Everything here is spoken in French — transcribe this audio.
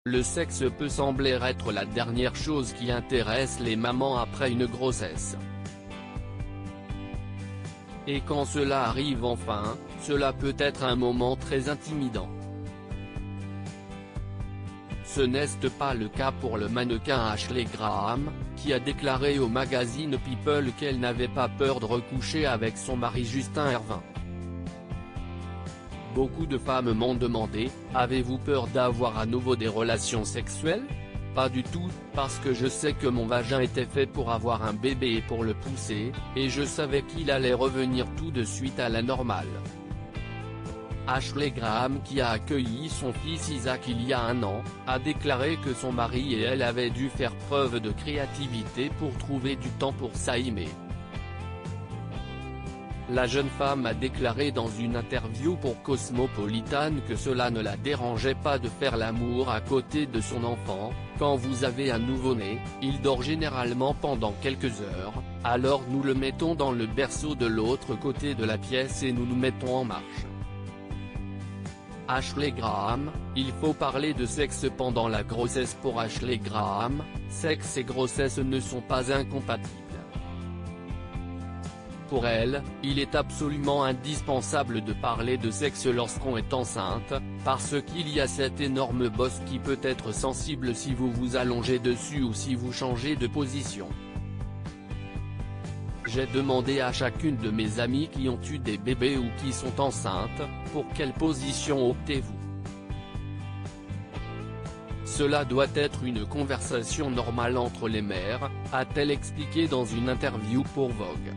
Le sexe peut sembler être la dernière chose qui intéresse les mamans après une grossesse. Et quand cela arrive enfin, cela peut être un moment très intimidant. Ce n'est pas le cas pour le mannequin Ashley Graham, qui a déclaré au magazine People qu'elle n'avait pas peur de recoucher avec son mari Justin Ervin. Beaucoup de femmes m'ont demandé, avez-vous peur d'avoir à nouveau des relations sexuelles? Pas du tout, parce que je sais que mon vagin était fait pour avoir un bébé et pour le pousser, et je savais qu'il allait revenir tout de suite à la normale. Ashley Graham, qui a accueilli son fils Isaac il y a un an, a déclaré que son mari et elle avaient dû faire preuve de créativité pour trouver du temps pour s'aimer. La jeune femme a déclaré dans une interview pour Cosmopolitan que cela ne la dérangeait pas de faire l'amour à côté de son enfant. Quand vous avez un nouveau-né, il dort généralement pendant quelques heures, alors nous le mettons dans le berceau de l'autre côté de la pièce et nous nous mettons en marche. Ashley Graham, il faut parler de sexe pendant la grossesse. Pour Ashley Graham, sexe et grossesse ne sont pas incompatibles. Pour elle, il est absolument indispensable de parler de sexe lorsqu'on est enceinte, parce qu'il y a cette énorme bosse qui peut être sensible si vous vous allongez dessus ou si vous changez de position. J'ai demandé à chacune de mes amies qui ont eu des bébés ou qui sont enceintes, pour quelle position optez-vous? Cela doit être une conversation normale entre les mères, a-t-elle expliqué dans une interview pour Vogue.